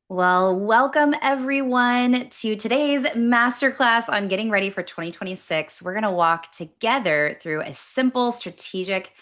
Well, welcome everyone to today's masterclass on getting ready for 2026. We're going to walk together through a simple strategic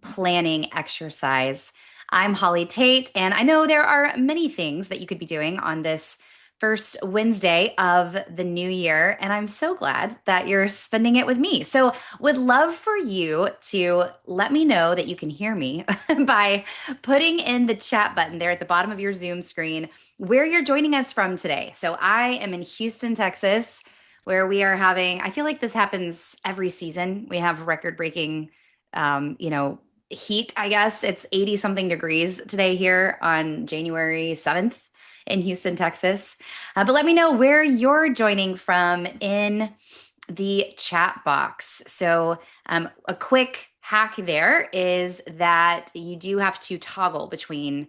planning exercise. I'm Holly Tate, and I know there are many things that you could be doing on this first Wednesday of the new year, and I'm so glad that you're spending it with me. So, would love for you to let me know that you can hear me by putting in the chat button there at the bottom of your Zoom screen where you're joining us from today. So I am in Houston, Texas, where we are having, I feel like this happens every season. We have record breaking, heat, I guess. It's 80 something degrees today here on January 7th in Houston, Texas. But let me know where you're joining from in the chat box. So, a quick hack there is that you do have to toggle between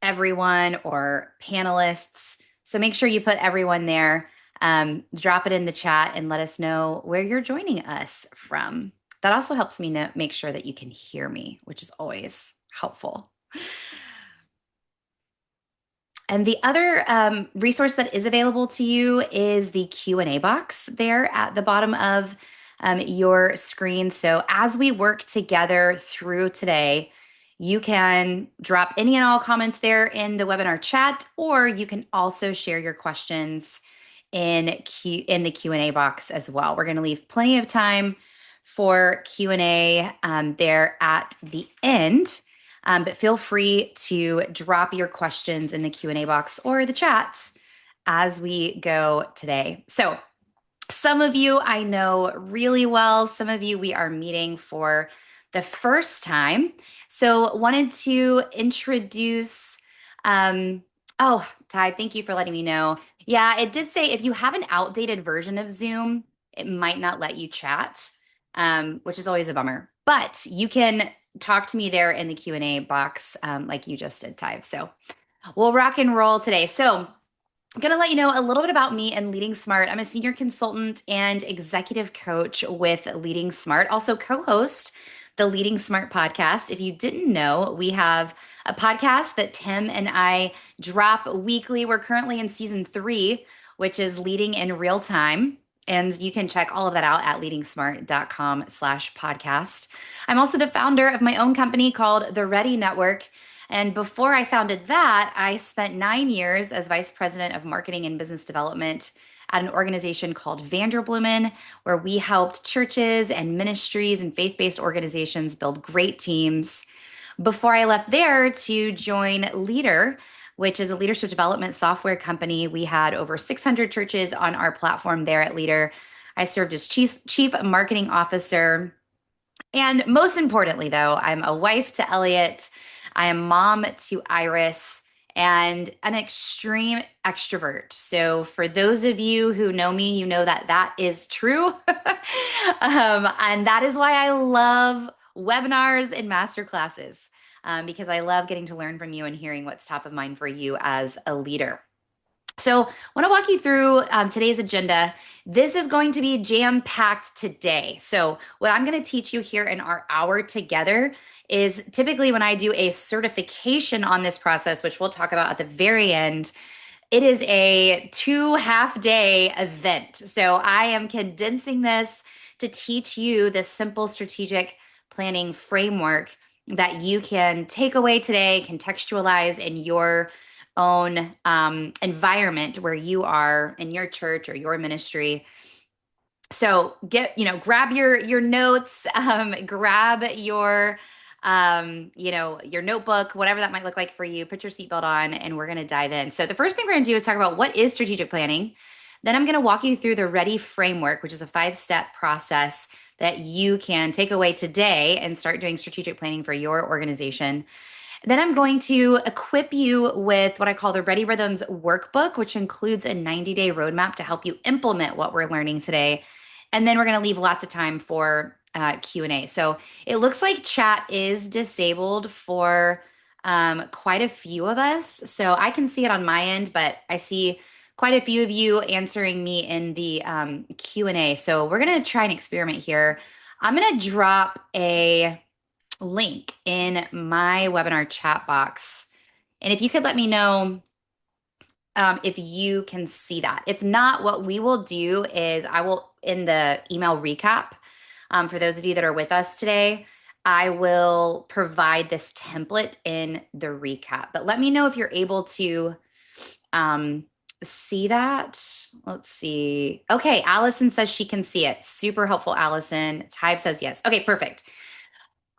everyone or panelists. So, make sure you put everyone there. Drop it in the chat and let us know where you're joining us from. That also helps me make sure that you can hear me, which is always helpful. And the other resource that is available to you is the Q&A box there at the bottom of your screen. So as we work together through today, you can drop any and all comments there in the webinar chat, or you can also share your questions in the Q&A box as well. We're going to leave plenty of time for Q&A there at the end. But feel free to drop your questions in the Q&A box or the chat as we go today. So some of you I know really well. Some of you we are meeting for the first time. So wanted to introduce, Ty, thank you for letting me know. Yeah, it did say if you have an outdated version of Zoom, it might not let you chat, which is always a bummer. But you can talk to me there in the Q&A box, like you just did, Ty. So we'll rock and roll today. So I'm going to let you know a little bit about me and LeadingSmart. I'm a senior consultant and executive coach with LeadingSmart, also co-host the LeadingSmart podcast. If you didn't know, we have a podcast that Tim and I drop weekly. We're currently in season 3, which is Leading in Real Time. And you can check all of that out at leadingsmart.com/podcast. I'm also the founder of my own company called The Ready Network. And before I founded that, I spent 9 years as vice president of marketing and business development at an organization called Vanderbloemen, where we helped churches and ministries and faith-based organizations build great teams. Before I left there to join Leader, which is a leadership development software company, we had over 600 churches on our platform there at Leader. I served as chief marketing officer. And most importantly, though, I'm a wife to Elliot. I am mom to Iris and an extreme extrovert. So, for those of you who know me, you know that that is true. And that is why I love webinars and masterclasses, because I love getting to learn from you and hearing what's top of mind for you as a leader. So, I want to walk you through today's agenda. This is going to be jam-packed today. So, what I'm going to teach you here in our hour together is typically when I do a certification on this process, which we'll talk about at the very end, it is a 2 half-day event. So, I am condensing this to teach you this simple strategic planning framework that you can take away today, contextualize in your own environment where you are in your church or your ministry. So grab your notes, grab your your notebook, whatever that might look like for you. Put your seatbelt on, and we're going to dive in. So the first thing we're going to do is talk about what is strategic planning. Then I'm going to walk you through the Ready framework, which is a 5-step process that you can take away today and start doing strategic planning for your organization. Then I'm going to equip you with what I call the Ready Rhythms workbook, which includes a 90-day roadmap to help you implement what we're learning today. And then we're going to leave lots of time for Q&A. So it looks like chat is disabled for quite a few of us. So I can see it on my end, but I see quite a few of you answering me in the Q&A. So we're going to try an experiment here. I'm going to drop a link in my webinar chat box. And if you could let me know if you can see that. If not, what we will do is I will, in the email recap, for those of you that are with us today, I will provide this template in the recap. But let me know if you're able to um, see that. Let's see. Okay, Allison says she can see it. Super helpful, Allison. Type says yes. Okay, perfect.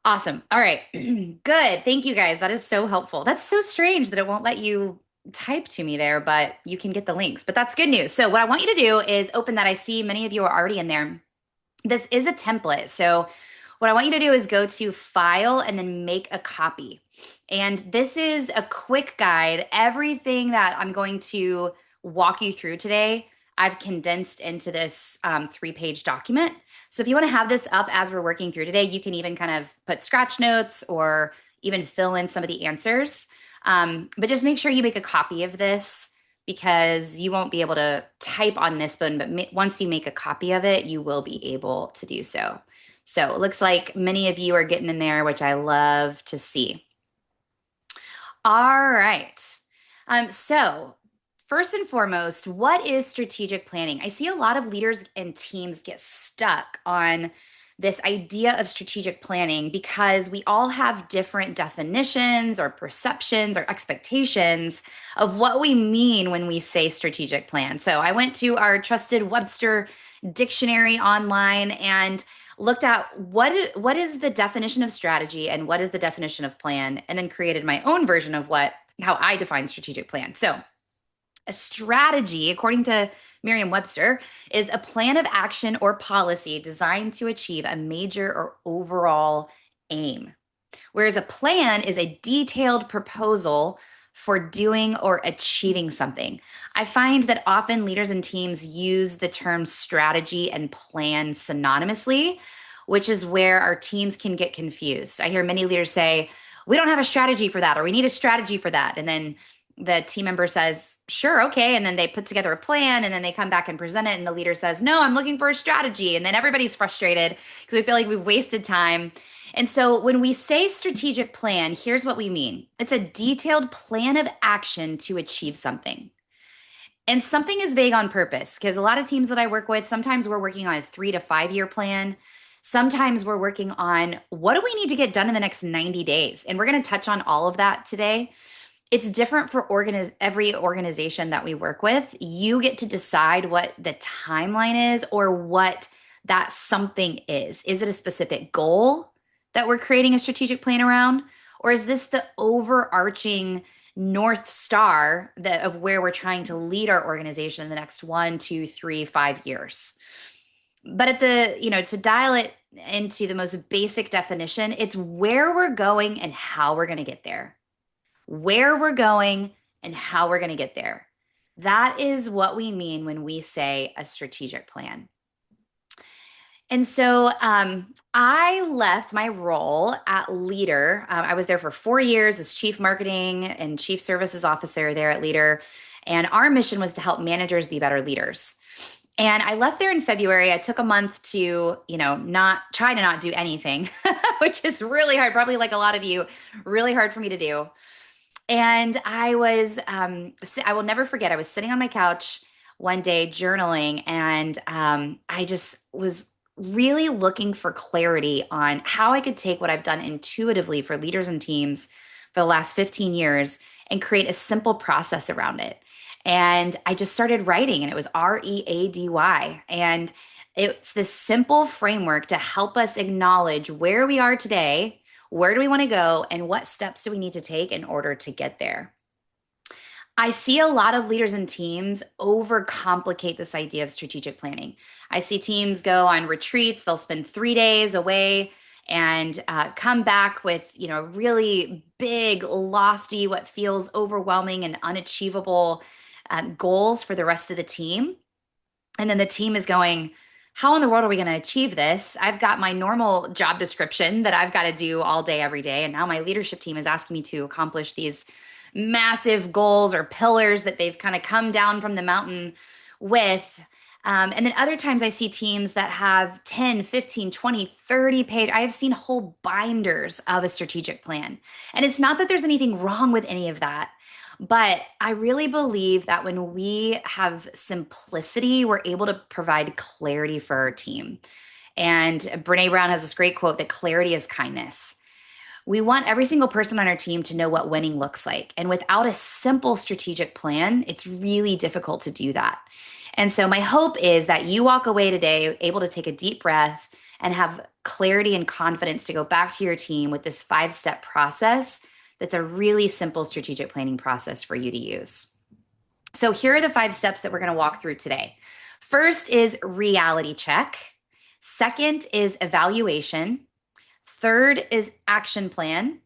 Awesome. All right. Good. Thank you guys. That is so helpful. That's so strange that it won't let you type to me there, but you can get the links. But that's good news. So, what I want you to do is open that. I see many of you are already in there. This is a template. So, what I want you to do is go to File and then make a copy. And this is a quick guide. Everything that I'm going to walk you through today, I've condensed into this 3-page document. So if you want to have this up as we're working through today, you can even kind of put scratch notes or even fill in some of the answers. But just make sure you make a copy of this because you won't be able to type on this phone, but once you make a copy of it, you will be able to do so. So it looks like many of you are getting in there, which I love to see. All right. So first and foremost, what is strategic planning? I see a lot of leaders and teams get stuck on this idea of strategic planning because we all have different definitions or perceptions or expectations of what we mean when we say strategic plan. So I went to our trusted Webster dictionary online and looked at what is the definition of strategy and what is the definition of plan, and then created my own version of how I define strategic plan. So a strategy, according to Merriam-Webster, is a plan of action or policy designed to achieve a major or overall aim. Whereas a plan is a detailed proposal for doing or achieving something. I find that often leaders and teams use the term strategy and plan synonymously, which is where our teams can get confused. I hear many leaders say, we don't have a strategy for that, or we need a strategy for that. And then the team member says, sure, okay. And then they put together a plan and then they come back and present it. And the leader says, no, I'm looking for a strategy. And then everybody's frustrated because we feel like we've wasted time. And so when we say strategic plan, here's what we mean. It's a detailed plan of action to achieve something. And something is vague on purpose because a lot of teams that I work with, sometimes we're working on a 3 to 5 year plan. Sometimes we're working on what do we need to get done in the next 90 days? And we're going to touch on all of that today. It's different for every organization that we work with. You get to decide what the timeline is or what that something is. Is it a specific goal that we're creating a strategic plan around? Or is this the overarching North Star of where we're trying to lead our organization in the next 1, 2, 3, 5 years? But to dial it into the most basic definition, it's where we're going and how we're going to get there. Where we're going and how we're going to get there. That is what we mean when we say a strategic plan. And so I left my role at Leader. I was there for 4 years as chief marketing and chief services officer there at Leader. And our mission was to help managers be better leaders. And I left there in February. I took a month to, not try to not do anything, which is really hard. Probably like a lot of you, really hard for me to do. And I will never forget, I was sitting on my couch one day journaling, and I just was really looking for clarity on how I could take what I've done intuitively for leaders and teams for the last 15 years and create a simple process around it. And I just started writing, and it was READY. And it's this simple framework to help us acknowledge where we are today, where do we want to go, and what steps do we need to take in order to get there? I see a lot of leaders and teams overcomplicate this idea of strategic planning. I see teams go on retreats. They'll spend 3 days away and come back with, really big, lofty, what feels overwhelming and unachievable goals for the rest of the team. And then the team is going, how in the world are we going to achieve this? I've got my normal job description that I've got to do all day, every day. And now my leadership team is asking me to accomplish these massive goals or pillars that they've kind of come down from the mountain with. And then other times I see teams that have 10, 15, 20, 30 page. I have seen whole binders of a strategic plan. And it's not that there's anything wrong with any of that. But I really believe that when we have simplicity, we're able to provide clarity for our team. And Brene Brown has this great quote that clarity is kindness. We want every single person on our team to know what winning looks like. And without a simple strategic plan, it's really difficult to do that. And so, my hope is that you walk away today able to take a deep breath and have clarity and confidence to go back to your team with this 5 step process that's a really simple strategic planning process for you to use. So, here are the 5 steps that we're going to walk through today. First is reality check, second is evaluation. Third is action plan.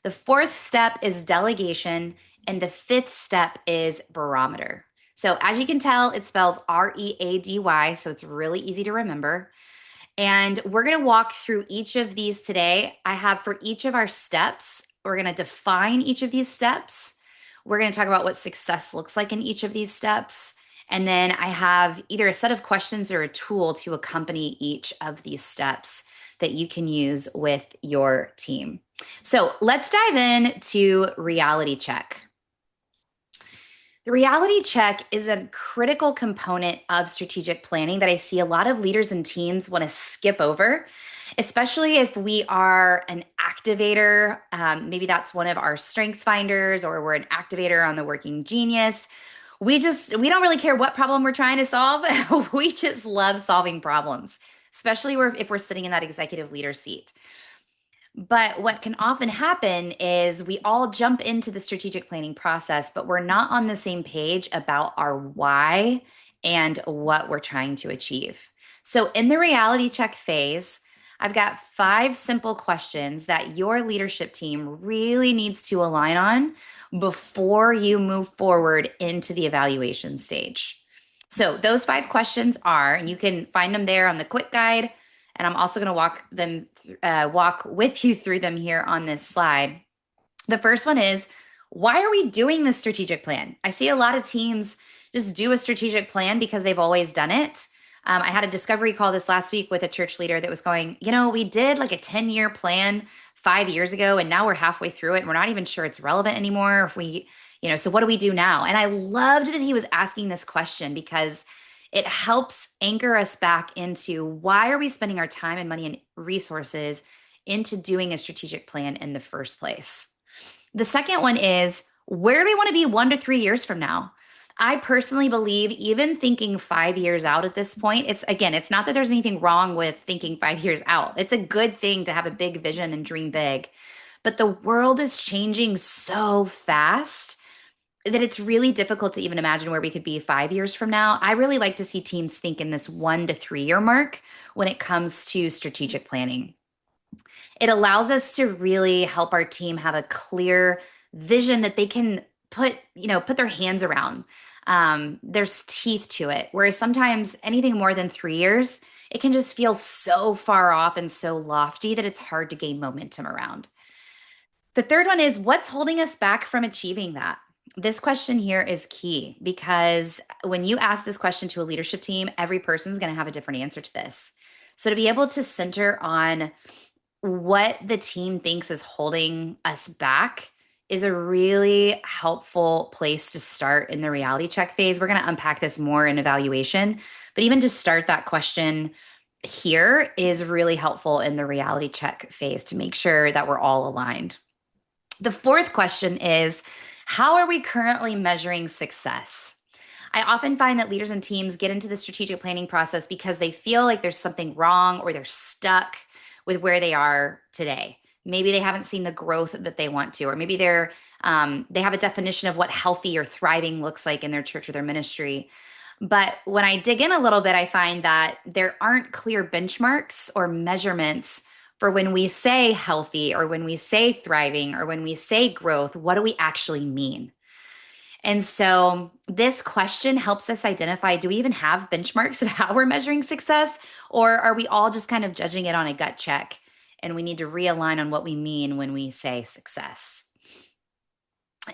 The fourth step is delegation. And the fifth step is barometer. So, as you can tell, it spells READY. So, it's really easy to remember. And we're going to walk through each of these today. I have for each of our steps, we're going to define each of these steps. We're going to talk about what success looks like in each of these steps. And then I have either a set of questions or a tool to accompany each of these steps that you can use with your team. So let's dive in to reality check. The reality check is a critical component of strategic planning that I see a lot of leaders and teams want to skip over, especially if we are an activator. Maybe that's one of our strengths finders, or we're an activator on the Working Genius. We don't really care what problem we're trying to solve. We just love solving problems, especially if we're sitting in that executive leader seat. But what can often happen is we all jump into the strategic planning process, but we're not on the same page about our why and what we're trying to achieve. So, in the reality check phase, I've got 5 simple questions that your leadership team really needs to align on before you move forward into the evaluation stage. So, those 5 questions are, and you can find them there on the quick guide, and I'm also going to walk with you through them here on this slide. The first one is, why are we doing this strategic plan? I see a lot of teams just do a strategic plan because they've always done it. I had a discovery call this last week with a church leader that was going, we did like a 10-year plan 5 years ago, and now we're halfway through it, and we're not even sure it's relevant anymore. So what do we do now? And I loved that he was asking this question because it helps anchor us back into why are we spending our time and money and resources into doing a strategic plan in the first place. The second one is, where do we want to be 1 to 3 years from now? I personally believe even thinking 5 years out at this point, it's not that there's anything wrong with thinking 5 years out. It's a good thing to have a big vision and dream big. But the world is changing so fast that it's really difficult to even imagine where we could be 5 years from now. I really like to see teams think in this 1 to 3 year mark when it comes to strategic planning. It allows us to really help our team have a clear vision that they can put their hands around. There's teeth to it. Whereas sometimes anything more than 3 years, it can just feel so far off and so lofty that it's hard to gain momentum around. The third one is, what's holding us back from achieving that? This question here is key because when you ask this question to a leadership team, every person's going to have a different answer to this. So to be able to center on what the team thinks is holding us back is a really helpful place to start in the reality check phase. We're going to unpack this more in evaluation, but even to start that question here is really helpful in the reality check phase to make sure that we're all aligned. The fourth question is, how are we currently measuring success? I often find that leaders and teams get into the strategic planning process because they feel like there's something wrong or they're stuck with where they are today. Maybe they haven't seen the growth that they want to, or maybe they have a definition of what healthy or thriving looks like in their church or their ministry. But when I dig in a little bit, I find that there aren't clear benchmarks or measurements for when we say healthy or when we say thriving or when we say growth, what do we actually mean? And so this question helps us identify, do we even have benchmarks of how we're measuring success? Or are we all just kind of judging it on a gut check? And we need to realign on what we mean when we say success.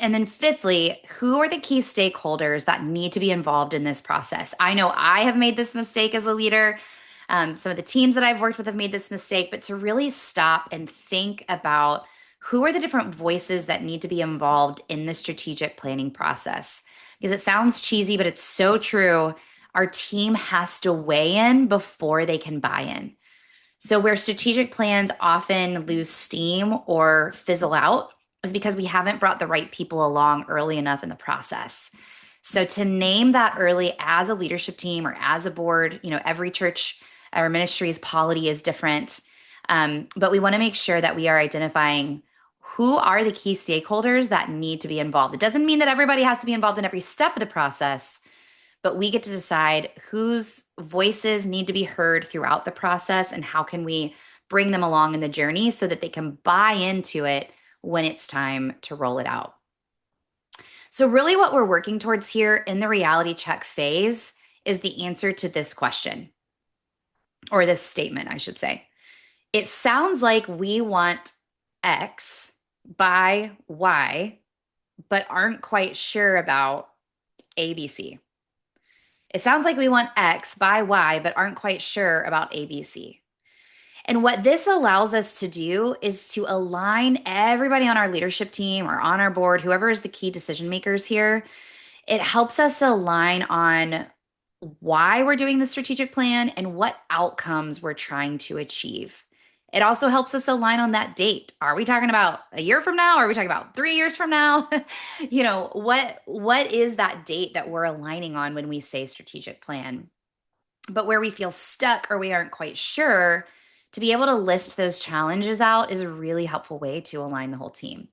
And then fifthly, who are the key stakeholders that need to be involved in this process? I know I have made this mistake as a leader. Some of the teams that I've worked with have made this mistake, but to really stop and think about who are the different voices that need to be involved in the strategic planning process? Because it sounds cheesy, but it's so true. Our team has to weigh in before they can buy in. So, where strategic plans often lose steam or fizzle out is because we haven't brought the right people along early enough in the process. So, to name that early as a leadership team or as a board, every church or ministry's polity is different. But we want to make sure that we are identifying who are the key stakeholders that need to be involved. It doesn't mean that everybody has to be involved in every step of the process, but we get to decide whose voices need to be heard throughout the process and how can we bring them along in the journey so that they can buy into it when it's time to roll it out. So really what we're working towards here in the reality check phase is the answer to this question, or this statement, I should say. It sounds like we want X by Y, but aren't quite sure about ABC. It sounds like we want X by Y, but aren't quite sure about ABC. And what this allows us to do is to align everybody on our leadership team or on our board, whoever is the key decision makers here. It helps us align on why we're doing the strategic plan and what outcomes we're trying to achieve. It also helps us align on that date. Are we talking about a year from now? Or are we talking about 3 years from now? What is that date that we're aligning on when we say strategic plan? But where we feel stuck or we aren't quite sure, to be able to list those challenges out is a really helpful way to align the whole team.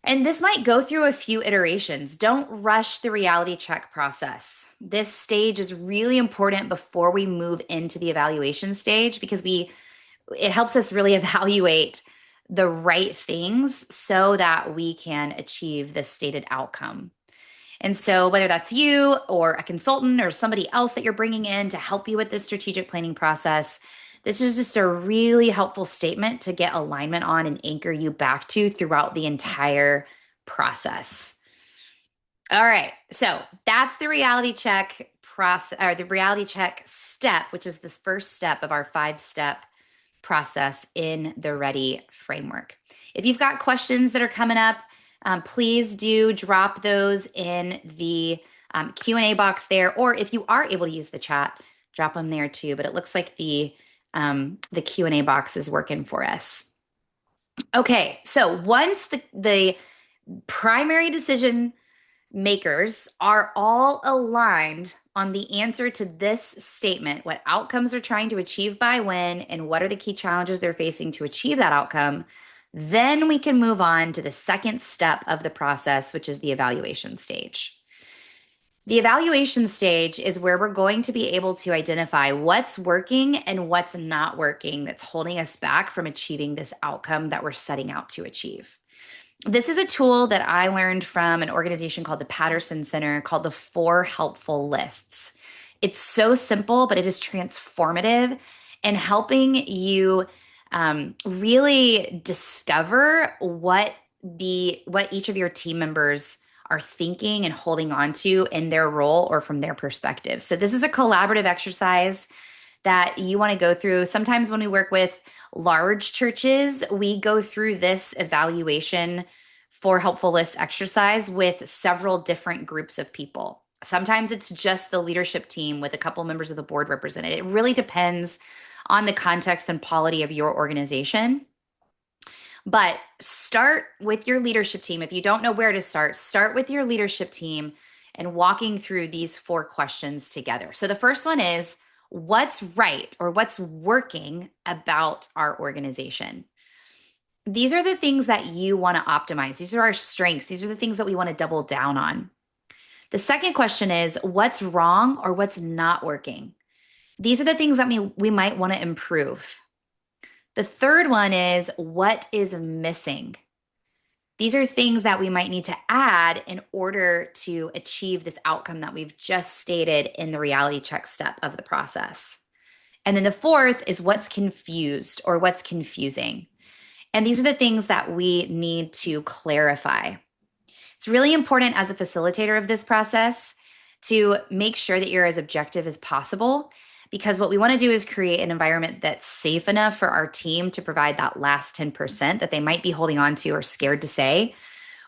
And this might go through a few iterations. Don't rush the reality check process. This stage is really important before we move into the evaluation stage because it helps us really evaluate the right things so that we can achieve the stated outcome. And so whether that's you or a consultant or somebody else that you're bringing in to help you with this strategic planning process, this is just a really helpful statement to get alignment on and anchor you back to throughout the entire process. All right, so that's the reality check process, or the reality check step, which is this first step of our 5-step process in the Ready framework. If you've got questions that are coming up, please do drop those in the Q&A box there, or if you are able to use the chat, drop them there too. But it looks like the Q&A box is working for us. Okay, so once the primary decision makers are all aligned on the answer to this statement, what outcomes they're trying to achieve by when, and what are the key challenges they're facing to achieve that outcome, then we can move on to the second step of the process, which is the evaluation stage. The evaluation stage is where we're going to be able to identify what's working and what's not working that's holding us back from achieving this outcome that we're setting out to achieve. This is a tool that I learned from an organization called the Patterson Center called the 4 Helpful Lists. It's so simple, but it is transformative in helping you really discover what each of your team members are thinking and holding on to in their role or from their perspective. So this is a collaborative exercise that you want to go through. Sometimes when we work with large churches, we go through this evaluation 4 helpful lists exercise with several different groups of people. Sometimes it's just the leadership team with a couple members of the board represented. It really depends on the context and polity of your organization. But start with your leadership team. If you don't know where to start with your leadership team and walking through these 4 questions together. So the first one is, what's right or what's working about our organization? These are the things that you want to optimize. These are our strengths. These are the things that we want to double down on. The second question is, what's wrong or what's not working? These are the things that we might want to improve. The third one is, what is missing? These are things that we might need to add in order to achieve this outcome that we've just stated in the reality check step of the process. And then the fourth is, what's confused or what's confusing? And these are the things that we need to clarify. It's really important as a facilitator of this process to make sure that you're as objective as possible, because what we want to do is create an environment that's safe enough for our team to provide that last 10% that they might be holding on to or scared to say.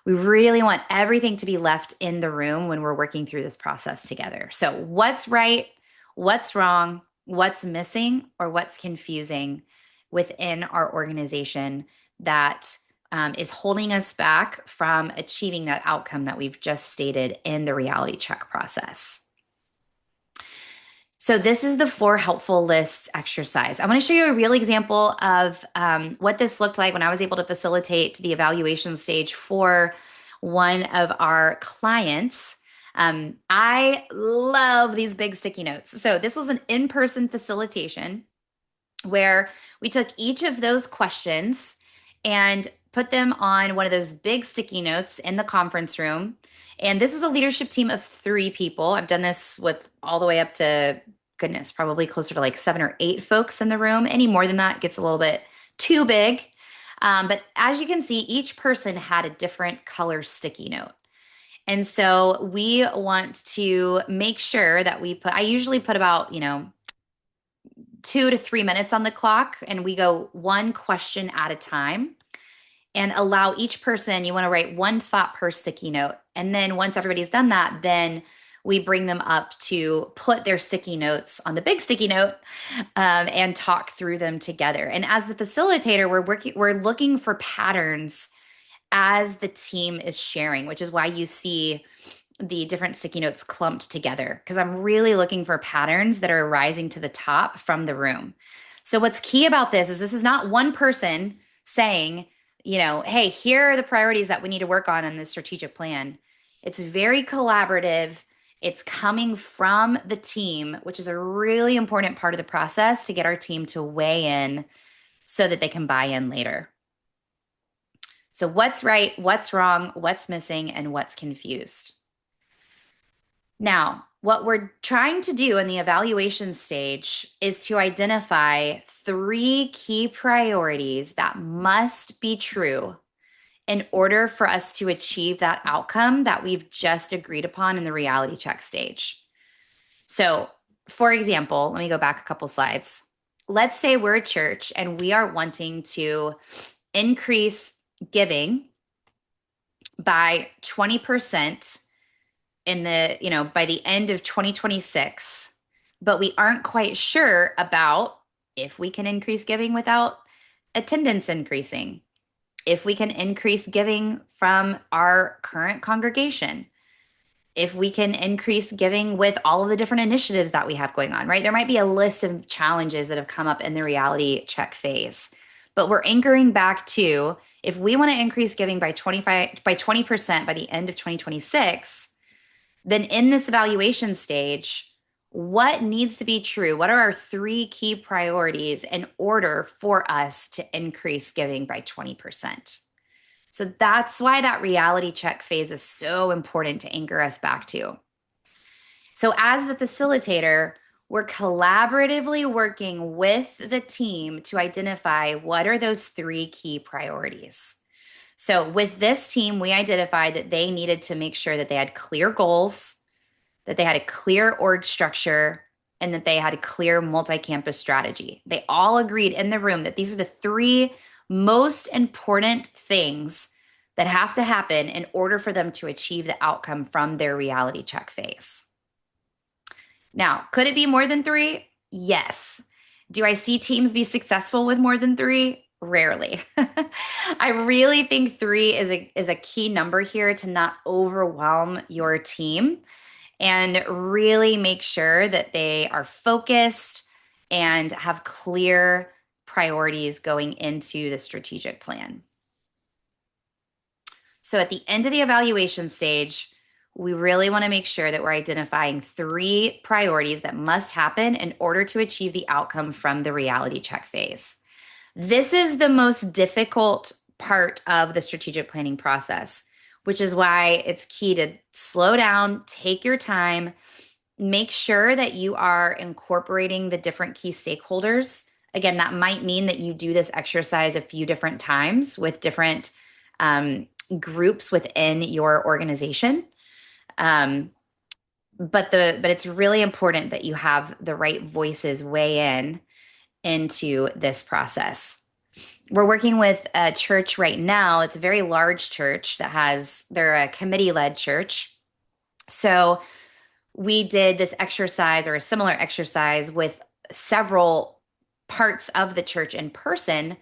We really want everything to be left in the room when we're working through this process together. So, what's right? What's wrong? What's missing or what's confusing within our organization that is holding us back from achieving that outcome that we've just stated in the reality check process? So this is the 4 helpful lists exercise. I want to show you a real example of what this looked like when I was able to facilitate the evaluation stage for one of our clients. I love these big sticky notes. So this was an in-person facilitation where we took each of those questions and put them on one of those big sticky notes in the conference room. And this was a leadership team of 3 people. I've done this with all the way up to, goodness, probably closer to like 7 or 8 folks in the room. Any more than that gets a little bit too big. But as you can see, each person had a different color sticky note. And so we want to make sure that I usually put about, 2 to 3 minutes on the clock, and we go one question at a time and allow each person, you want to write one thought per sticky note. And then once everybody's done that, then we bring them up to put their sticky notes on the big sticky note and talk through them together. And as the facilitator, we're looking for patterns as the team is sharing, which is why you see the different sticky notes clumped together, because I'm really looking for patterns that are rising to the top from the room. So what's key about this is not one person saying, hey, here are the priorities that we need to work on in this strategic plan. It's very collaborative. It's coming from the team, which is a really important part of the process to get our team to weigh in so that they can buy in later. So what's right, what's wrong, what's missing, and what's confused? Now, what we're trying to do in the evaluation stage is to identify 3 key priorities that must be true in order for us to achieve that outcome that we've just agreed upon in the reality check stage. So, for example, let me go back a couple slides. Let's say we're a church and we are wanting to increase giving by 20% by the end of 2026, but we aren't quite sure about if we can increase giving without attendance increasing, if we can increase giving from our current congregation, if we can increase giving with all of the different initiatives that we have going on, right? There might be a list of challenges that have come up in the reality check phase, but we're anchoring back to, if we want to increase giving by 20% by the end of 2026, then in this evaluation stage, what needs to be true? What are our 3 key priorities in order for us to increase giving by 20%? So that's why that reality check phase is so important to anchor us back to. So as the facilitator, we're collaboratively working with the team to identify what are those 3 key priorities. So with this team, we identified that they needed to make sure that they had clear goals, that they had a clear org structure, and that they had a clear multi-campus strategy. They all agreed in the room that these are the 3 most important things that have to happen in order for them to achieve the outcome from their reality check phase. Now, could it be more than 3? Yes. Do I see teams be successful with more than 3? Rarely. I really think 3 is a key number here to not overwhelm your team and really make sure that they are focused and have clear priorities going into the strategic plan. So at the end of the evaluation stage, we really want to make sure that we're identifying 3 priorities that must happen in order to achieve the outcome from the reality check phase. This is the most difficult part of the strategic planning process, which is why it's key to slow down, take your time, make sure that you are incorporating the different key stakeholders. Again, that might mean that you do this exercise a few different times with different groups within your organization. but it's really important that you have the right voices weigh in into this process. We're working with a church right now. It's a very large church they're a committee-led church. So we did this exercise or a similar exercise with several parts of the church in person.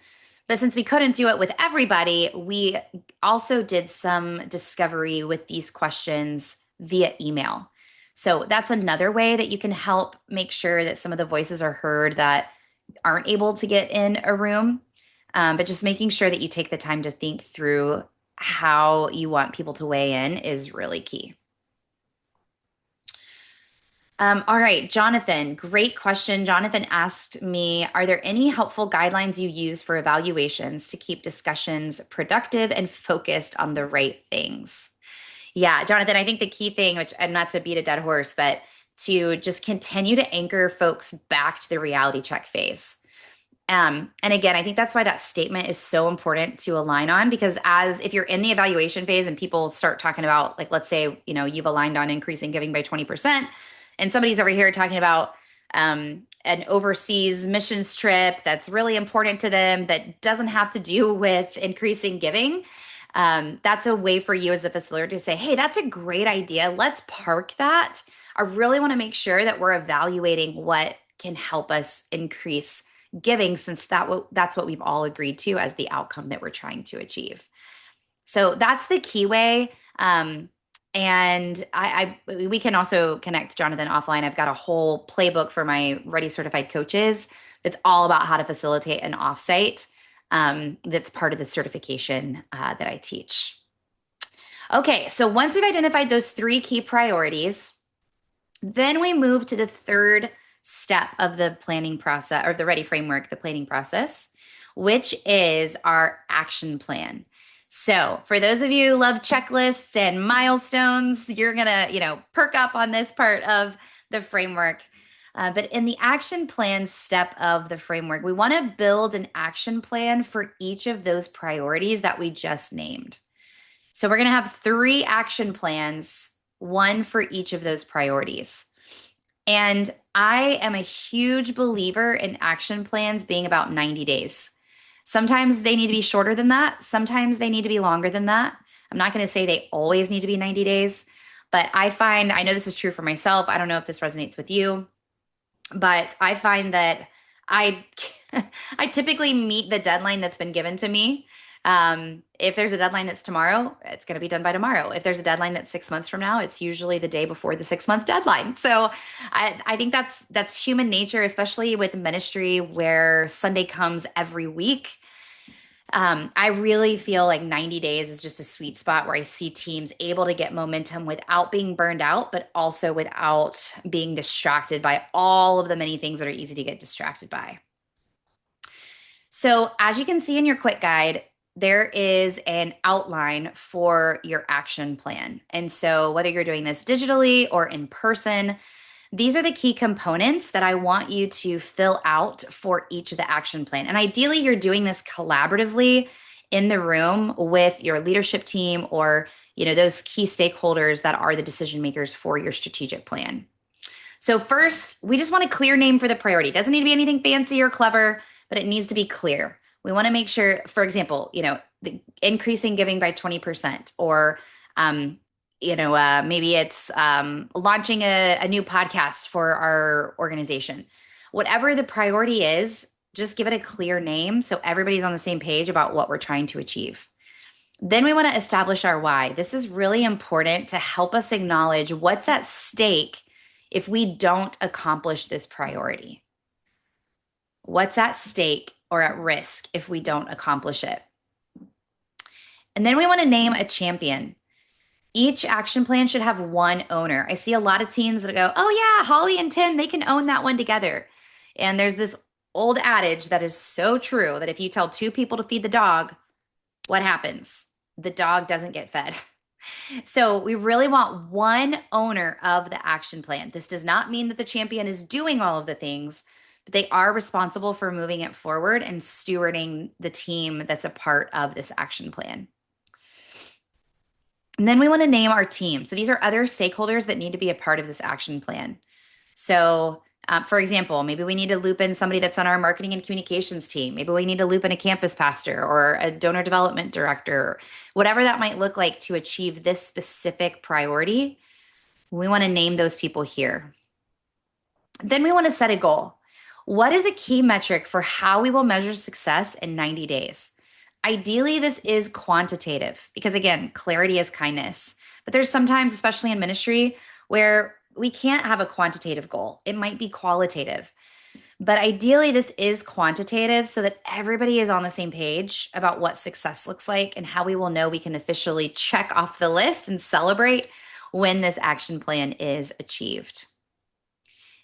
But since we couldn't do it with everybody, we also did some discovery with these questions via email. So that's another way that you can help make sure that some of the voices are heard that aren't able to get in a room. But just making sure that you take the time to think through how you want people to weigh in is really key. All right, Jonathan, great question. Jonathan asked me, are there any helpful guidelines you use for evaluations to keep discussions productive and focused on the right things? Yeah, Jonathan, I think the key thing, which and not to beat a dead horse, but to just continue to anchor folks back to the reality check phase. And again, I think that's why that statement is so important to align on because as if you're in the evaluation phase and people start talking about, like, let's say, you've aligned on increasing giving by 20%, and somebody's over here talking about an overseas missions trip that's really important to them that doesn't have to do with increasing giving. That's a way for you as the facilitator to say, hey, that's a great idea. Let's park that. I really want to make sure that we're evaluating what can help us increase giving since that's what we've all agreed to as the outcome that we're trying to achieve. So that's the key way. And we can also connect Jonathan offline. I've got a whole playbook for my Ready Certified coaches that's all about how to facilitate an offsite. That's part of the certification that I teach. Okay, so once we've identified those three key priorities, then we move to the third step of the planning process or the Ready framework, the planning process, which is our action plan. So, for those of you who love checklists and milestones, you're going to, perk up on this part of the framework. But in the action plan step of the framework, we want to build an action plan for each of those priorities that we just named. So, we're going to have 3 action plans, one for each of those priorities. And I am a huge believer in action plans being about 90 days. Sometimes they need to be shorter than that. Sometimes they need to be longer than that. I'm not going to say they always need to be 90 days, but I know this is true for myself. I don't know if this resonates with you, but I find that I I typically meet the deadline that's been given to me. If there's a deadline that's tomorrow, it's going to be done by tomorrow. If there's a deadline that's 6 months from now, it's usually the day before the 6-month deadline. So I think that's human nature, especially with ministry where Sunday comes every week. I really feel like 90 days is just a sweet spot where I see teams able to get momentum without being burned out, but also without being distracted by all of the many things that are easy to get distracted by. So as you can see in your quick guide, there is an outline for your action plan. And so whether you're doing this digitally or in person, these are the key components that I want you to fill out for each of the action plan. And ideally, you're doing this collaboratively in the room with your leadership team or, those key stakeholders that are the decision makers for your strategic plan. So first, we just want a clear name for the priority. It doesn't need to be anything fancy or clever, but it needs to be clear. We want to make sure, for example, increasing giving by 20% or, maybe it's launching a new podcast for our organization. Whatever the priority is, just give it a clear name so everybody's on the same page about what we're trying to achieve. Then we want to establish our why. This is really important to help us acknowledge what's at stake if we don't accomplish this priority. What's at stake or at risk if we don't accomplish it? And then we want to name a champion. Each action plan should have one owner. I see a lot of teams that go, oh yeah, Holly and Tim, they can own that one together. And there's this old adage that is so true that if you tell 2 people to feed the dog, what happens? The dog doesn't get fed. So we really want one owner of the action plan. This does not mean that the champion is doing all of the things, but they are responsible for moving it forward and stewarding the team that's a part of this action plan. And then we want to name our team. So these are other stakeholders that need to be a part of this action plan. So, for example, maybe we need to loop in somebody that's on our marketing and communications team. Maybe we need to loop in a campus pastor or a donor development director, whatever that might look like to achieve this specific priority. We want to name those people here. Then we want to set a goal. What is a key metric for how we will measure success in 90 days? Ideally, this is quantitative because, again, clarity is kindness. But there's sometimes, especially in ministry, where we can't have a quantitative goal. It might be qualitative. But ideally, this is quantitative so that everybody is on the same page about what success looks like and how we will know we can officially check off the list and celebrate when this action plan is achieved.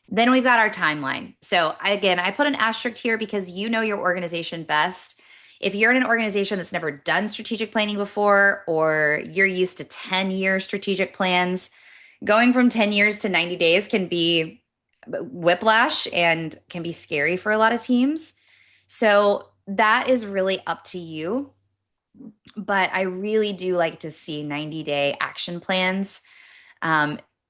Then we've got our timeline. So again, I put an asterisk here because you know your organization best. If you're in an organization that's never done strategic planning before, or you're used to 10-year strategic plans, going from 10 years to 90 days can be whiplash and can be scary for a lot of teams. So that is really up to you. But I really do like to see 90-day action plans,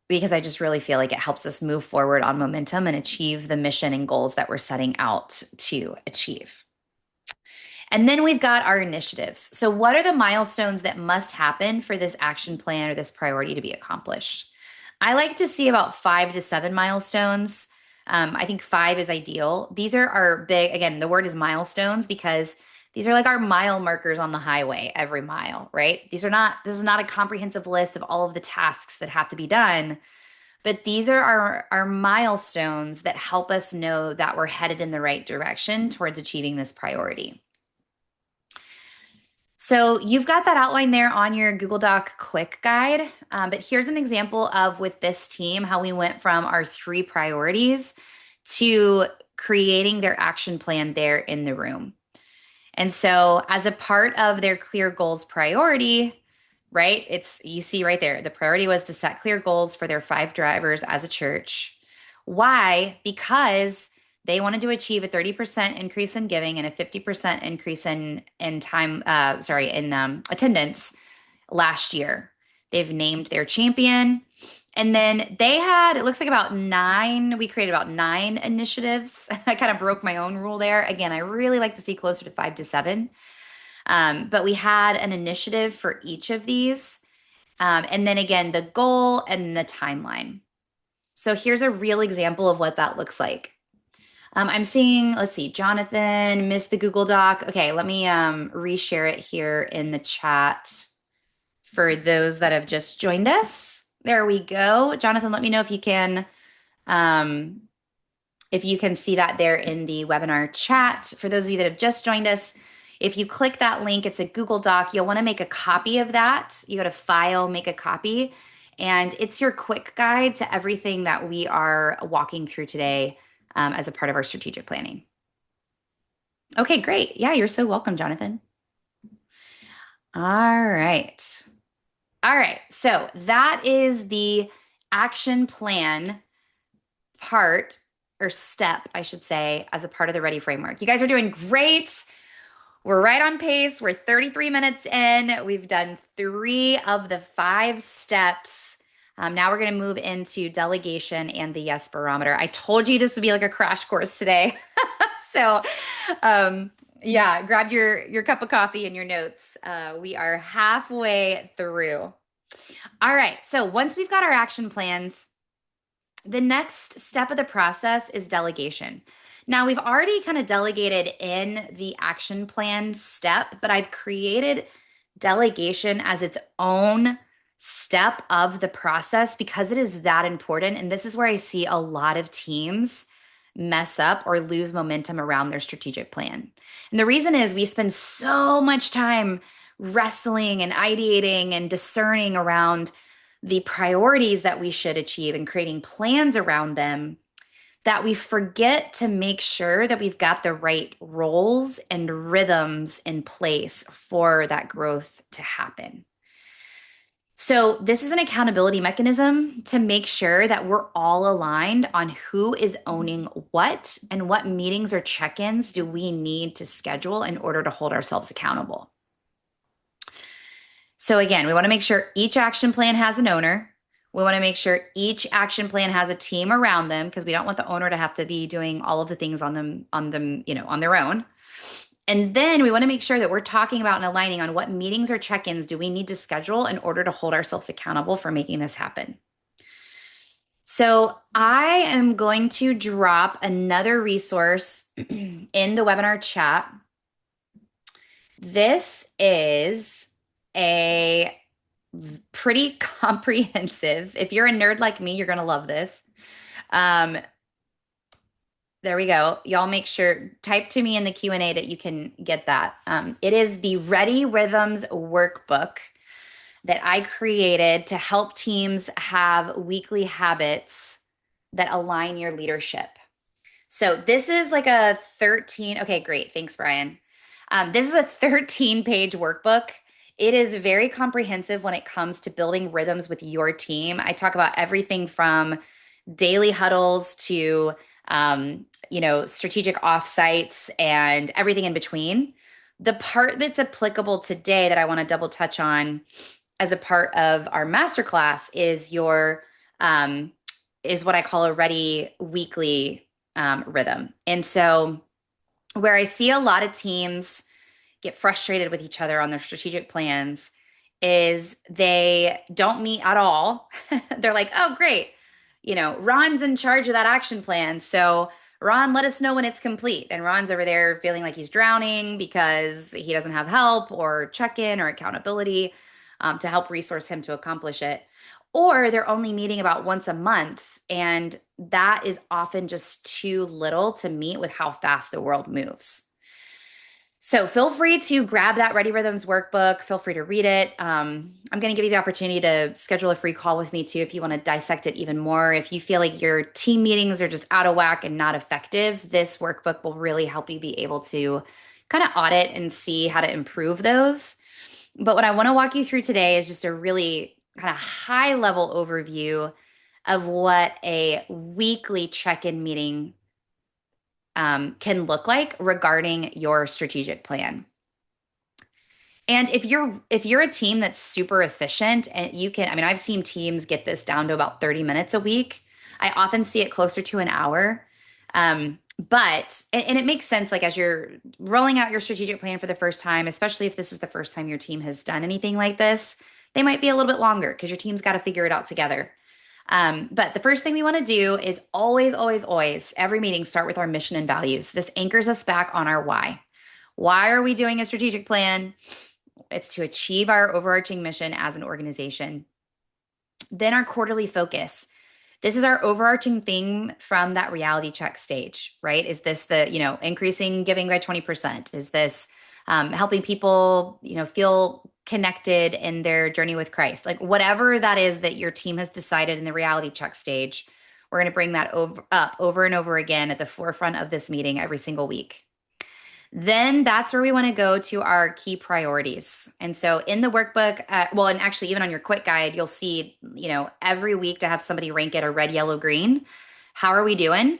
because I just really feel like it helps us move forward on momentum and achieve the mission and goals that we're setting out to achieve. And then we've got our initiatives. So, what are the milestones that must happen for this action plan or this priority to be accomplished? I like to see about 5 to 7 milestones. I think 5 is ideal. These are our big, again, the word is milestones because these are like our mile markers on the highway every mile, right? This is not a comprehensive list of all of the tasks that have to be done, but these are our milestones that help us know that we're headed in the right direction towards achieving this priority. So you've got that outline there on your Google Doc quick guide, but here's an example of with this team, how we went from our 3 priorities to creating their action plan there in the room. And so as a part of their clear goals priority, right? You see right there, the priority was to set clear goals for their 5 drivers as a church. Why? Because they wanted to achieve a 30% increase in giving and a 50% increase in attendance last year. They've named their champion. And then they had, it looks like we created about 9 initiatives. I kind of broke my own rule there. Again, I really like to see closer to 5 to 7. But we had an initiative for each of these. And then again, the goal and the timeline. So here's a real example of what that looks like. I'm seeing, let's see, Jonathan missed the Google Doc. Okay, let me reshare it here in the chat for those that have just joined us. There we go. Jonathan, let me know if you can see that there in the webinar chat. For those of you that have just joined us, if you click that link, it's a Google Doc. You'll want to make a copy of that. You go to File, Make a Copy, and it's your quick guide to everything that we are walking through today as a part of our strategic planning. Okay, great. Yeah, you're so welcome, Jonathan. All right. So that is the action plan part, or step, I should say, as a part of the Ready framework. You guys are doing great. We're right on pace. We're 33 minutes in. We've done 3 of the 5 steps. Now we're going to move into delegation and the yes barometer. I told you this would be like a crash course today. So yeah, grab your cup of coffee and your notes. We are halfway through. All right. So once we've got our action plans, the next step of the process is delegation. Now, we've already kind of delegated in the action plan step, but I've created delegation as its own step of the process because it is that important. And this is where I see a lot of teams mess up or lose momentum around their strategic plan. And the reason is we spend so much time wrestling and ideating and discerning around the priorities that we should achieve and creating plans around them that we forget to make sure that we've got the right roles and rhythms in place for that growth to happen. So this is an accountability mechanism to make sure that we're all aligned on who is owning what and what meetings or check-ins do we need to schedule in order to hold ourselves accountable. So again, we want to make sure each action plan has an owner. We want to make sure each action plan has a team around them because we don't want the owner to have to be doing all of the things on them, on their own. And then we want to make sure that we're talking about and aligning on what meetings or check-ins do we need to schedule in order to hold ourselves accountable for making this happen. So I am going to drop another resource in the webinar chat. This is a pretty comprehensive. If you're a nerd like me, you're going to love this. There we go. Y'all make sure, type to me in the Q&A that you can get that. It is the Ready Rhythms workbook that I created to help teams have weekly habits that align your leadership. So this is like a 13, okay, great. Thanks, Brian. This is a 13-page workbook. It is very comprehensive when it comes to building rhythms with your team. I talk about everything from daily huddles to strategic offsites and everything in between. The part that's applicable today that I want to double touch on as a part of our masterclass is is what I call a ready weekly rhythm. And so where I see a lot of teams get frustrated with each other on their strategic plans is they don't meet at all. They're like, oh, great. Ron's in charge of that action plan. So Ron, let us know when it's complete. And Ron's over there feeling like he's drowning because he doesn't have help or check-in or accountability to help resource him to accomplish it. Or they're only meeting about once a month. And that is often just too little to meet with how fast the world moves. So feel free to grab that Ready Rhythms workbook. Feel free to read it. I'm going to give you the opportunity to schedule a free call with me too if you want to dissect it even more. If you feel like your team meetings are just out of whack and not effective, this workbook will really help you be able to kind of audit and see how to improve those. But what I want to walk you through today is just a really kind of high level overview of what a weekly check-in meeting can look like regarding your strategic plan. And if you're a team that's super efficient and I've seen teams get this down to about 30 minutes a week. I often see it closer to an hour. But it makes sense, like as you're rolling out your strategic plan for the first time, especially if this is the first time your team has done anything like this, they might be a little bit longer because your team's got to figure it out together. But the first thing we want to do is always, always, always, every meeting start with our mission and values. This anchors us back on our why. Why are we doing a strategic plan? It's to achieve our overarching mission as an organization. Then our quarterly focus. This is our overarching theme from that reality check stage, right? Is this the, increasing giving by 20%? Is this helping people, feel connected in their journey with Christ? Like whatever that is that your team has decided in the reality check stage, we're going to bring that up over and over again at the forefront of this meeting every single week. Then that's where we want to go to our key priorities. And so in the workbook, and actually even on your quick guide, you'll see, every week to have somebody rank it a red, yellow, green. How are we doing?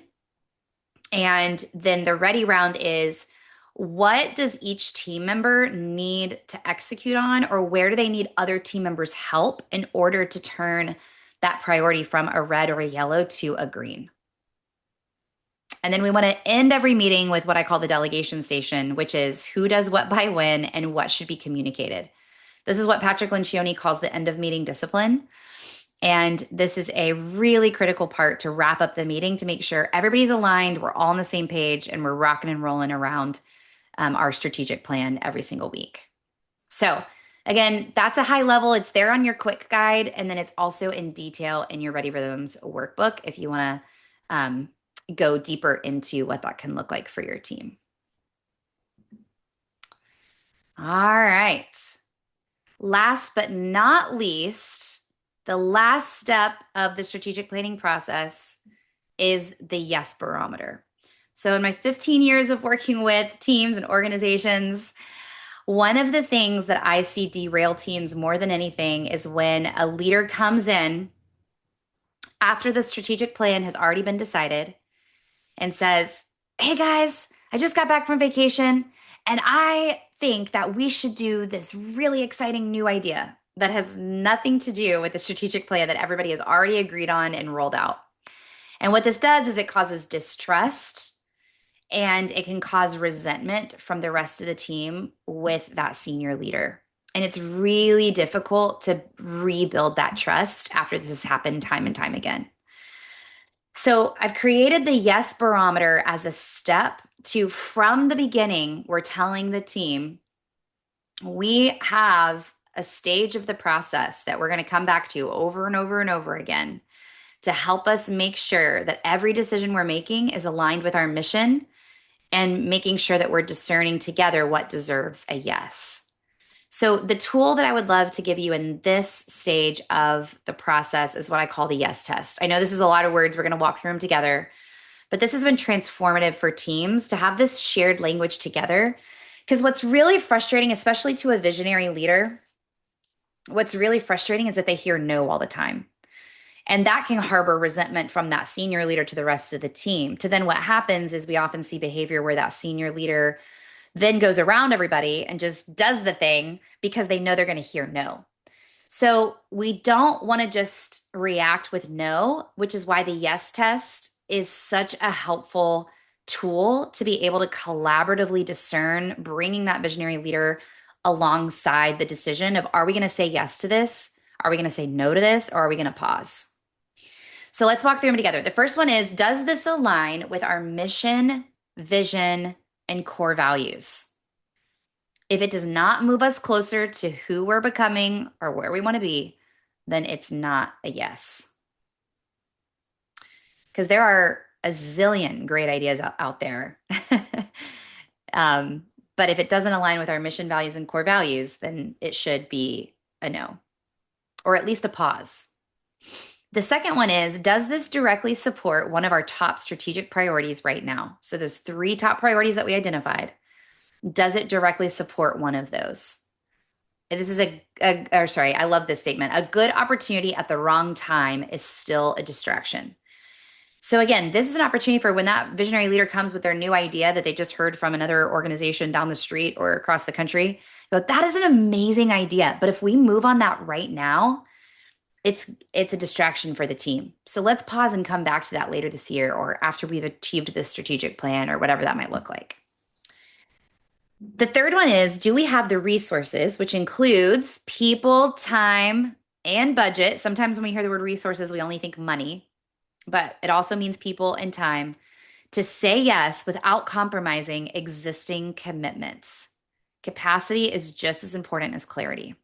And then the ready round is, what does each team member need to execute on, or where do they need other team members' help in order to turn that priority from a red or a yellow to a green? And then we want to end every meeting with what I call the delegation station, which is who does what by when and what should be communicated. This is what Patrick Lencioni calls the end of meeting discipline. And this is a really critical part to wrap up the meeting to make sure everybody's aligned, we're all on the same page, and we're rocking and rolling around our strategic plan every single week. So again, that's a high level. It's there on your quick guide, and then it's also in detail in your Ready Rhythms workbook if you want to go deeper into what that can look like for your team. All right. Last but not least, the last step of the strategic planning process is the yes barometer. So in my 15 years of working with teams and organizations, one of the things that I see derail teams more than anything is when a leader comes in after the strategic plan has already been decided and says, hey guys, I just got back from vacation and I think that we should do this really exciting new idea that has nothing to do with the strategic plan that everybody has already agreed on and rolled out. And what this does is it causes distrust and it can cause resentment from the rest of the team with that senior leader. And it's really difficult to rebuild that trust after this has happened time and time again. So I've created the yes barometer as a step to, from the beginning, we're telling the team we have a stage of the process that we're going to come back to over and over and over again to help us make sure that every decision we're making is aligned with our mission and making sure that we're discerning together what deserves a yes. So the tool that I would love to give you in this stage of the process is what I call the yes test. I know this is a lot of words. We're going to walk through them together, but this has been transformative for teams to have this shared language together. Because what's really frustrating, especially to a visionary leader, what's really frustrating is that they hear no all the time. And that can harbor resentment from that senior leader to the rest of the team. To then what happens is we often see behavior where that senior leader then goes around everybody and just does the thing because they know they're going to hear no. So we don't want to just react with no, which is why the yes test is such a helpful tool to be able to collaboratively discern, bringing that visionary leader alongside the decision of, are we going to say yes to this? Are we going to say no to this? Or are we going to pause? So let's walk through them together. The first one is, does this align with our mission, vision, and core values? If it does not move us closer to who we're becoming or where we want to be, then it's not a yes. Because there are a zillion great ideas out there. But if it doesn't align with our mission, values, and core values, then it should be a no, or at least a pause. The second one is, does this directly support one of our top strategic priorities right now? So those 3 top priorities that we identified, does it directly support one of those? And this is I love this statement. A good opportunity at the wrong time is still a distraction. So again, this is an opportunity for when that visionary leader comes with their new idea that they just heard from another organization down the street or across the country. But that is an amazing idea. But if we move on that right now, it's a distraction for the team. So let's pause and come back to that later this year or after we've achieved this strategic plan or whatever that might look like. The third one is, do we have the resources, which includes people, time, and budget? Sometimes when we hear the word resources, we only think money, but it also means people and time to say yes without compromising existing commitments. Capacity is just as important as clarity.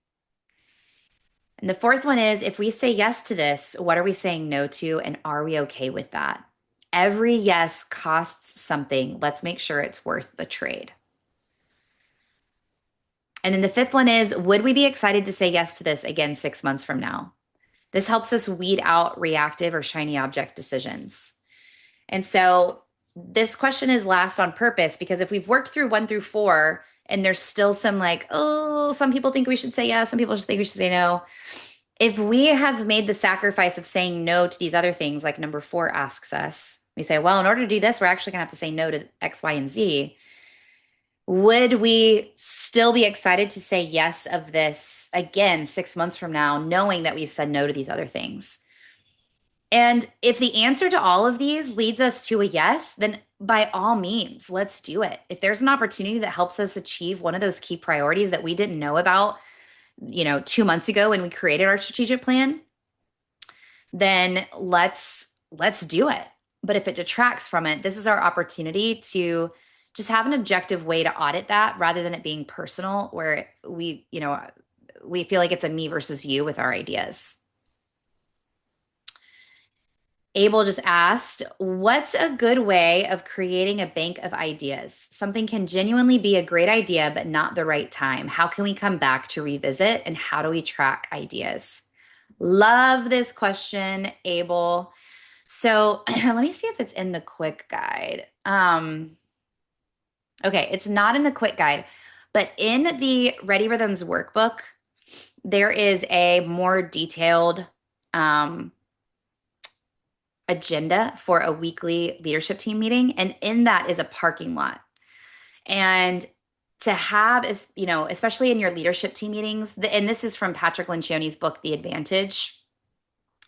And the fourth one is, if we say yes to this, what are we saying no to, and are we okay with that? Every yes costs something. Let's make sure it's worth the trade. And then the fifth one is, would we be excited to say yes to this again 6 months from now? This helps us weed out reactive or shiny object decisions. And so this question is last on purpose because if we've worked through 1 through 4 and there's still some like, oh, some people think we should say yes, some people just think we should say no. If we have made the sacrifice of saying no to these other things, like number 4 asks us, we say, well, in order to do this, we're actually going to have to say no to X, Y, and Z. Would we still be excited to say yes of this again 6 months from now, knowing that we've said no to these other things? And if the answer to all of these leads us to a yes, then by all means, let's do it. If there's an opportunity that helps us achieve one of those key priorities that we didn't know about, 2 months ago when we created our strategic plan, then let's do it. But if it detracts from it, this is our opportunity to just have an objective way to audit that rather than it being personal where we feel like it's a me versus you with our ideas. Abel just asked, what's a good way of creating a bank of ideas? Something can genuinely be a great idea, but not the right time. How can we come back to revisit and how do we track ideas? Love this question, Abel. So let me see if it's in the quick guide. Okay, it's not in the quick guide, but in the Ready Rhythms workbook, there is a more detailed agenda for a weekly leadership team meeting. And in that is a parking lot. And to have is, especially in your leadership team meetings, and this is from Patrick Lencioni's book, The Advantage.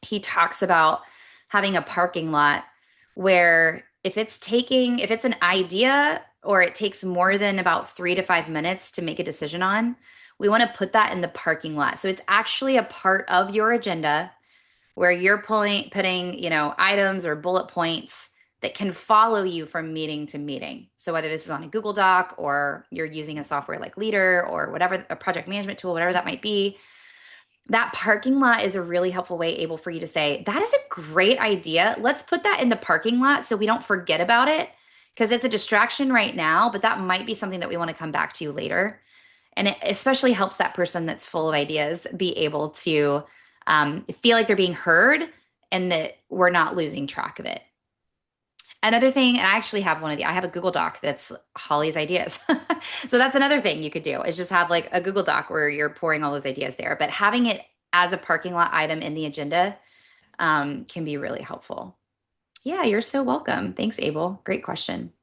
He talks about having a parking lot where if it's an idea or it takes more than about 3 to 5 minutes to make a decision on, we want to put that in the parking lot. So it's actually a part of your agenda where you're putting, items or bullet points that can follow you from meeting to meeting. So whether this is on a Google Doc or you're using a software like Leader or whatever, a project management tool, whatever that might be, that parking lot is a really helpful way able for you to say, that is a great idea. Let's put that in the parking lot so we don't forget about it because it's a distraction right now, but that might be something that we want to come back to later. And it especially helps that person that's full of ideas be able to feel like they're being heard and that we're not losing track of it. Another thing, and I actually have I have a Google Doc that's Holly's ideas. So that's another thing you could do is just have like a Google Doc where you're pouring all those ideas there. But having it as a parking lot item in the agenda can be really helpful. Yeah, you're so welcome. Thanks, Abel. Great question.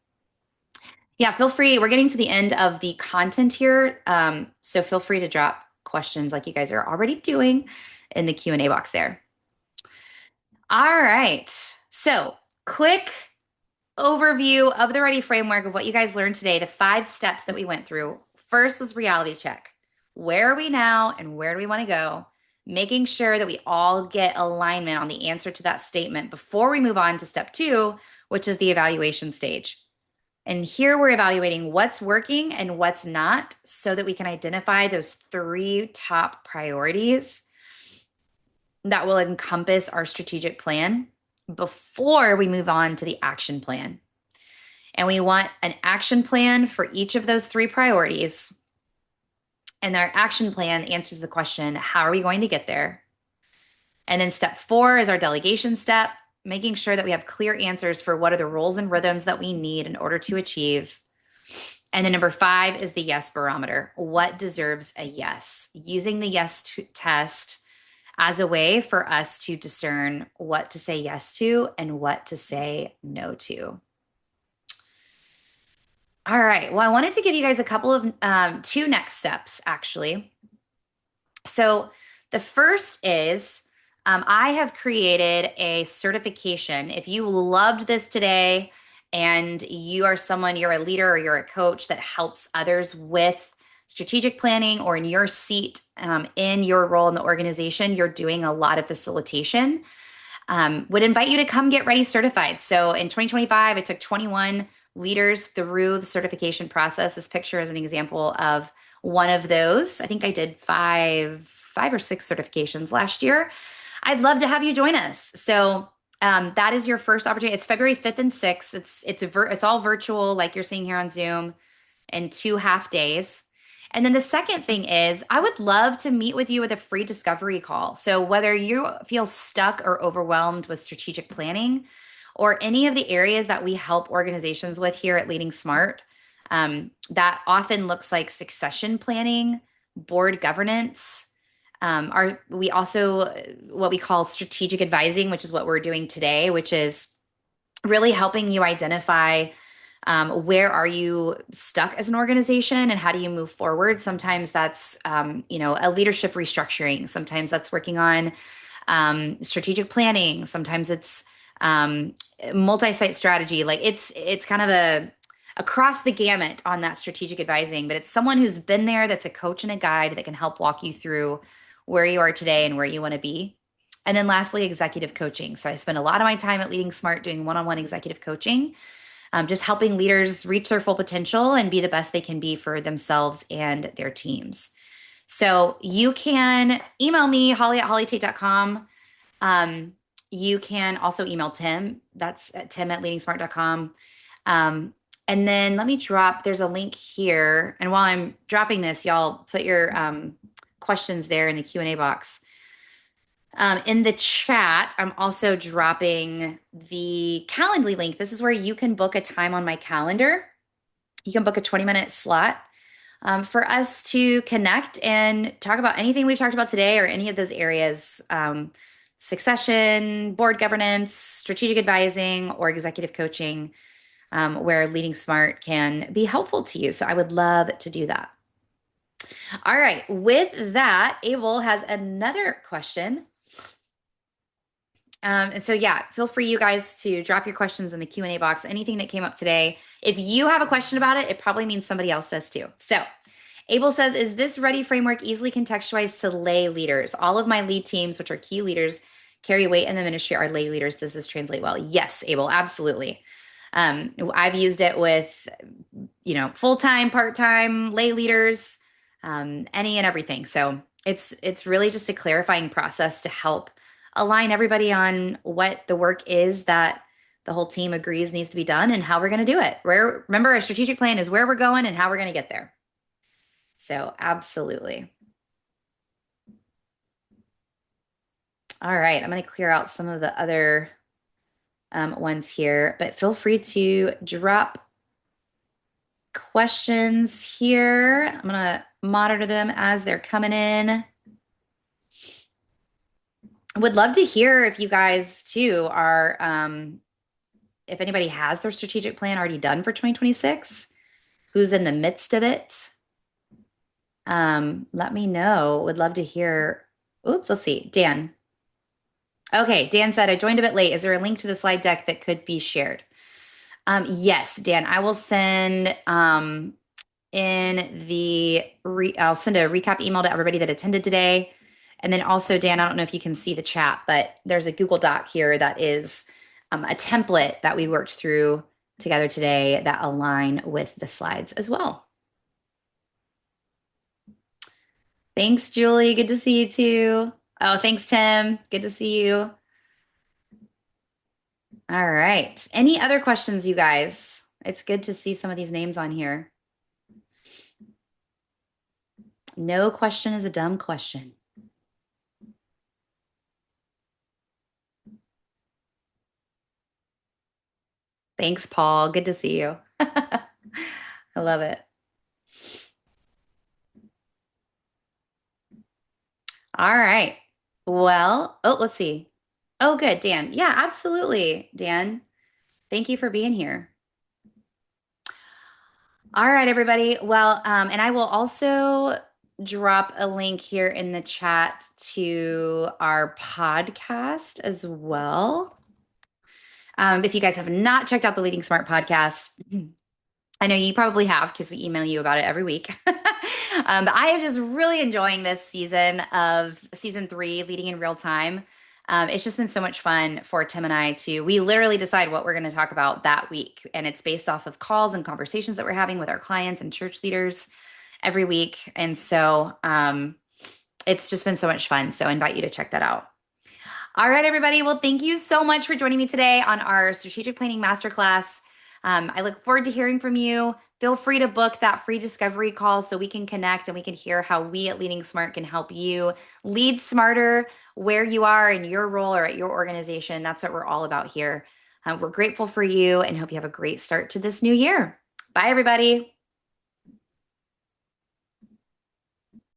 Yeah, feel free. We're getting to the end of the content here. So feel free to drop questions like you guys are already doing in the Q&A box there. All right. So quick overview of the Ready framework of what you guys learned today, the 5 steps that we went through. First was reality check. Where are we now and where do we want to go? Making sure that we all get alignment on the answer to that statement before we move on to step 2, which is the evaluation stage. And here we're evaluating what's working and what's not so that we can identify those 3 top priorities that will encompass our strategic plan before we move on to the action plan. And we want an action plan for each of those 3 priorities. And our action plan answers the question, how are we going to get there? And then step 4 is our delegation step, making sure that we have clear answers for what are the rules and rhythms that we need in order to achieve. And then number 5 is the yes barometer. What deserves a yes? Using the yes test as a way for us to discern what to say yes to and what to say no to. All right. Well, I wanted to give you guys a couple of 2 next steps, actually. So the first is I have created a certification. If you loved this today and you are someone, you're a leader or you're a coach that helps others with strategic planning, or in your seat in your role in the organization, you're doing a lot of facilitation, would invite you to come get ready certified. So in 2025, I took 21 leaders through the certification process. This picture is an example of one of those. I think I did five or 6 certifications last year. I'd love to have you join us. So that is your first opportunity. It's February 5th and 6th. It's all virtual, like you're seeing here on Zoom, in 2 half days. And then the second thing is I would love to meet with you with a free discovery call. So whether you feel stuck or overwhelmed with strategic planning or any of the areas that we help organizations with here at LeadingSmart, that often looks like succession planning, board governance. We also what we call strategic advising, which is what we're doing today, which is really helping you identify where are you stuck as an organization and how do you move forward? Sometimes that's, a leadership restructuring. Sometimes that's working on strategic planning. Sometimes it's multi-site strategy. Like it's kind of a across the gamut on that strategic advising, but it's someone who's been there, that's a coach and a guide that can help walk you through where you are today and where you want to be. And then lastly, executive coaching. So I spend a lot of my time at LeadingSmart doing one-on-one executive coaching, just helping leaders reach their full potential and be the best they can be for themselves and their teams. So you can email me, holly@hollytate.com. You can also email Tim. That's tim@leadingsmart.com. And then let me there's a link here. And while I'm dropping this, y'all put your questions there in the Q&A box. In the chat, I'm also dropping the Calendly link. This is where you can book a time on my calendar. You can book a 20-minute slot for us to connect and talk about anything we've talked about today or any of those areas, succession, board governance, strategic advising, or executive coaching. where Leading Smart can be helpful to you. So I would love to do that. All right. With that, Abel has another question. And so yeah, feel free you guys to drop your questions in the Q&A box, anything that came up today. If you have a question about it, it probably means somebody else does too. So Abel says, is this ready framework easily contextualized to lay leaders? All of my lead teams, which are key leaders, carry weight in the ministry, are lay leaders. Does this translate well? Yes, Abel, absolutely. I've used it with, full-time, part-time lay leaders, any and everything. So it's really just a clarifying process to help align everybody on what the work is that the whole team agrees needs to be done and how we're going to do it. Remember, a strategic plan is where we're going and how we're going to get there. So absolutely. All right, I'm going to clear out some of the other ones here, but feel free to drop questions here. I'm going to monitor them as they're coming in. Would love to hear if you guys too are, if anybody has their strategic plan already done for 2026, who's in the midst of it. Let me know. Would love to hear. Oops, let's see. Dan. Okay, Dan said, I joined a bit late. Is there a link to the slide deck that could be shared? Yes, Dan, I will send I'll send a recap email to everybody that attended today. And then also, Dan, I don't know if you can see the chat, but there's a Google Doc here that is a template that we worked through together today that align with the slides as well. Thanks, Julie. Good to see you too. Oh, thanks, Tim. Good to see you. All right. Any other questions, you guys? It's good to see some of these names on here. No question is a dumb question. Thanks, Paul. Good to see you. I love it. All right. Well, let's see. Oh, good, Dan. Yeah, absolutely, Dan. Thank you for being here. All right, everybody. Well, and I will also drop a link here in the chat to our podcast as well. If you guys have not checked out the Leading Smart podcast, I know you probably have because we email you about it every week. But I am just really enjoying this season of season 3, Leading in Real Time. It's just been so much fun for Tim and I we literally decide what we're going to talk about that week. And it's based off of calls and conversations that we're having with our clients and church leaders every week. And so it's just been so much fun. So I invite you to check that out. All right, everybody. Well, thank you so much for joining me today on our Strategic Planning Masterclass. I look forward to hearing from you. Feel free to book that free discovery call so we can connect and we can hear how we at Leading Smart can help you lead smarter where you are in your role or at your organization. That's what we're all about here. We're grateful for you and hope you have a great start to this new year. Bye, everybody.